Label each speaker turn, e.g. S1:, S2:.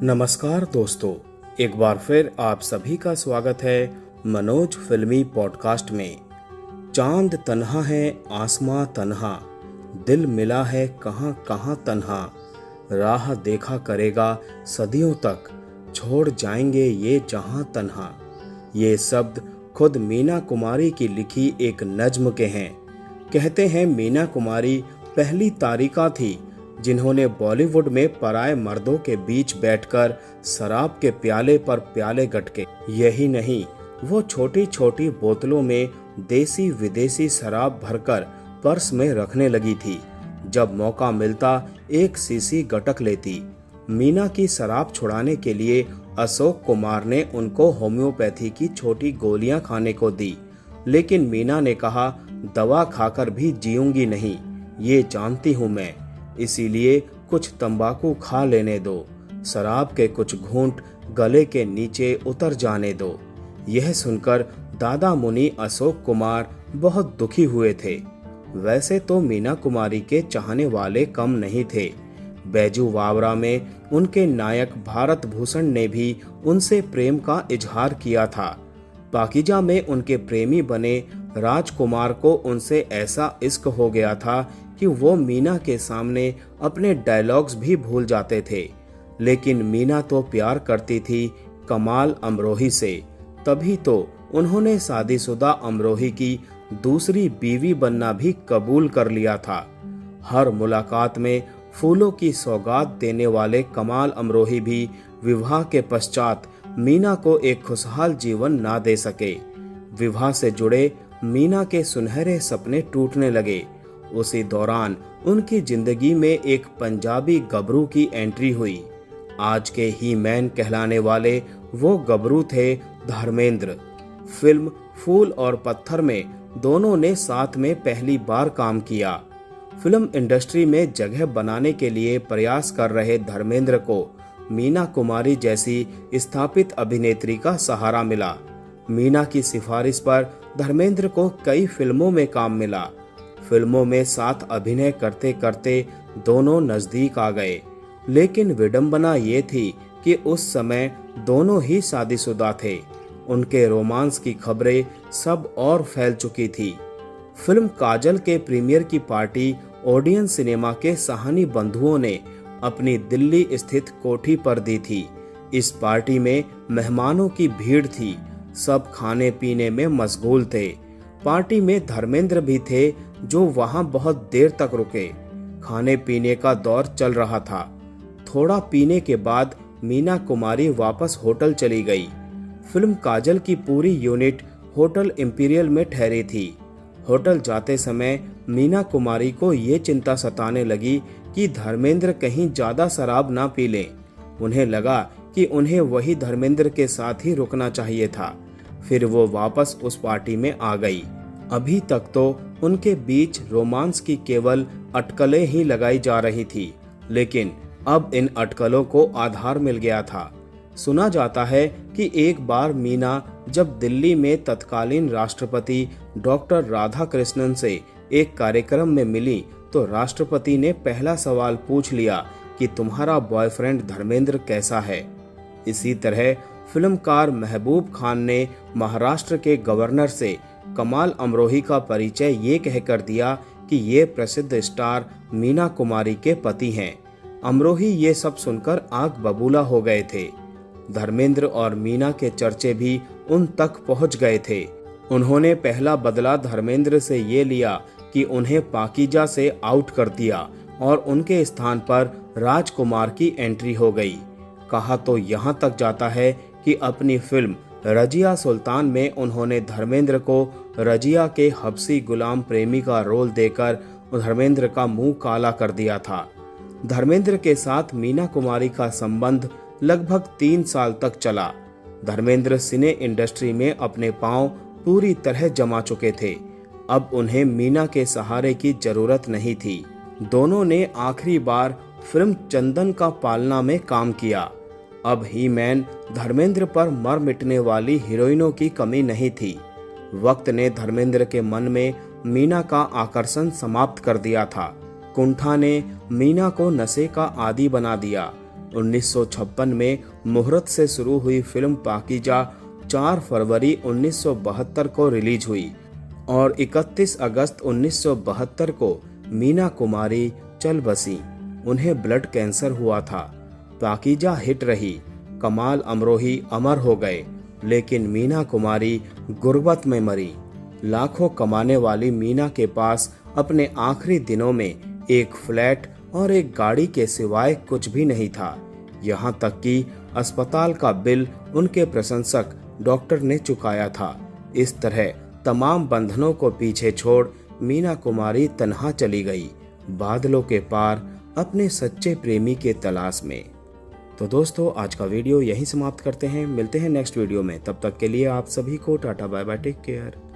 S1: नमस्कार दोस्तों, एक बार फिर आप सभी का स्वागत है मनोज फिल्मी पॉडकास्ट में। चांद तन्हा है, आसमां तन्हा, दिल मिला है कहां कहां तन्हा, राह देखा करेगा सदियों तक, छोड़ जाएंगे ये जहां तन्हा। ये शब्द खुद मीना कुमारी की लिखी एक नज्म के हैं। कहते हैं मीना कुमारी पहली तारिका थी जिन्होंने बॉलीवुड में पराए मर्दों के बीच बैठकर शराब के प्याले पर प्याले गटके। यही नहीं, वो छोटी छोटी बोतलों में देसी विदेशी शराब भरकर पर्स में रखने लगी थी। जब मौका मिलता एक सीसी गटक लेती। मीना की शराब छुड़ाने के लिए अशोक कुमार ने उनको होम्योपैथी की छोटी गोलियां खाने को दी, लेकिन मीना ने कहा, दवा खाकर भी जीऊंगी नहीं, ये जानती हूं मैं, इसीलिए कुछ तंबाकू खा लेने दो, शराब के कुछ घूंट गले के नीचे उतर जाने दो। यह सुनकर दादा मुनि अशोक कुमार बहुत दुखी हुए थे। वैसे तो मीना कुमारी के चाहने वाले कम नहीं थे। बैजू वावरा में उनके नायक भारत भूषण ने भी उनसे प्रेम का इजहार किया था। पाकीजा में उनके प्रेमी बने राजकुमार को उनसे ऐसा इश्क हो गया था कि वो मीना के सामने अपने डायलॉग्स भी भूल जाते थे। लेकिन मीना तो प्यार करती थी कमाल अमरोही से, तभी तो उन्होंने शादीशुदा अमरोही की दूसरी बीवी बनना भी कबूल कर लिया था। हर मुलाकात में फूलों की सौगात देने वाले कमाल अमरोही भी विवाह के पश्चात मीना को एक खुशहाल जीवन ना दे सके। विवाह से जुड़े मीना के सुनहरे सपने टूटने लगे। उसी दौरान उनकी जिंदगी में एक पंजाबी गबरू की एंट्री हुई। आज के ही मैन कहलाने वाले वो गबरू थे धर्मेंद्र। फिल्म फूल और पत्थर में दोनों ने साथ में पहली बार काम किया। फिल्म इंडस्ट्री में जगह बनाने के लिए प्रयास कर रहे धर्मेंद्र को मीना कुमारी जैसी स्थापित अभिनेत्री का सहारा मिला। मीना की सिफारिश पर धर्मेंद्र को कई फिल्मों में काम मिला। फिल्मों में साथ अभिनय करते करते दोनों नजदीक आ गए, लेकिन विडंबना ये थी कि उस समय दोनों ही शादीशुदा थे। उनके रोमांस की खबरें सब और फैल चुकी थी। फिल्म काजल के प्रीमियर की पार्टी ओडियन सिनेमा के सहानी बंधुओं ने अपनी दिल्ली स्थित कोठी पर दी थी। इस पार्टी में मेहमानों की भीड़ थी, सब खाने पीने में मशगूल थे। पार्टी में धर्मेंद्र भी थे जो वहां बहुत देर तक रुके। खाने पीने का दौर चल रहा था। थोड़ा पीने के बाद मीना कुमारी वापस होटल चली गई। फिल्म काजल की पूरी यूनिट होटल इंपीरियल में ठहरी थी। होटल जाते समय मीना कुमारी को ये चिंता सताने लगी कि धर्मेंद्र कहीं ज्यादा शराब ना पी लें। उन्हें लगा कि उन्हें वही धर्मेंद्र के साथ ही रुकना चाहिए था। फिर वो वापस उस पार्टी में आ गई। अभी तक तो उनके बीच रोमांस की केवल अटकलें ही लगाई जा रही थी, लेकिन अब इन अटकलों को आधार मिल गया था। सुना जाता है कि एक बार मीना जब दिल्ली में तत्कालीन राष्ट्रपति डॉक्टर राधाकृष्णन से एक कार्यक्रम में मिली तो राष्ट्रपति ने पहला सवाल पूछ लिया कि तुम्हारा बॉयफ्रेंड धर्मेंद्र कैसा है। इसी तरह फिल्मकार महबूब खान ने महाराष्ट्र के गवर्नर से कमाल अमरोही का परिचय ये कहकर दिया कि ये प्रसिद्ध स्टार मीना कुमारी के पति हैं। अमरोही ये सब सुनकर आग बबूला हो गए थे। धर्मेंद्र और मीना के चर्चे भी उन तक पहुंच गए थे। उन्होंने पहला बदला धर्मेंद्र से ये लिया कि उन्हें पाकीजा से आउट कर दिया और उनके स्थान पर राजकुमार की एंट्री हो गई। कहा तो यहाँ तक जाता है कि अपनी फिल्म रजिया सुल्तान में उन्होंने धर्मेंद्र को रजिया के हबसी गुलाम प्रेमी का रोल देकर धर्मेंद्र का मुंह काला कर दिया था। धर्मेंद्र के साथ मीना कुमारी का संबंध लगभग 3 साल तक चला। धर्मेंद्र सिने इंडस्ट्री में अपने पांव पूरी तरह जमा चुके थे। अब उन्हें मीना के सहारे की जरूरत नहीं थी। दोनों ने आखिरी बार फिल्म चंदन का पालना में काम किया। अब ही मैन धर्मेंद्र पर मर मिटने वाली हीरोइनों की कमी नहीं थी। वक्त ने धर्मेंद्र के मन में मीना का आकर्षण समाप्त कर दिया था। कुंठा ने मीना को नशे का आदी बना दिया। 1956 में मुहूर्त से शुरू हुई फिल्म पाकीजा 4 फरवरी 1972 को रिलीज हुई और 31 अगस्त 1972 को मीना कुमारी चल बसी। उन्हें ब्लड कैंसर हुआ था। पाकीजा हिट रही, कमाल अमरोही अमर हो गए, लेकिन मीना कुमारी गुर्बत में मरी। लाखों कमाने वाली मीना के पास अपने आखिरी दिनों में एक फ्लैट और एक गाड़ी के सिवाय कुछ भी नहीं था। यहाँ तक कि अस्पताल का बिल उनके प्रशंसक डॉक्टर ने चुकाया था। इस तरह तमाम बंधनों को पीछे छोड़ मीना कुमारी तन्हा चली गई, बादलों के पार अपने सच्चे प्रेमी के तलाश में। तो दोस्तों, आज का वीडियो यहीं समाप्त करते हैं। मिलते हैं नेक्स्ट वीडियो में। तब तक के लिए आप सभी को tata bye bye, take care.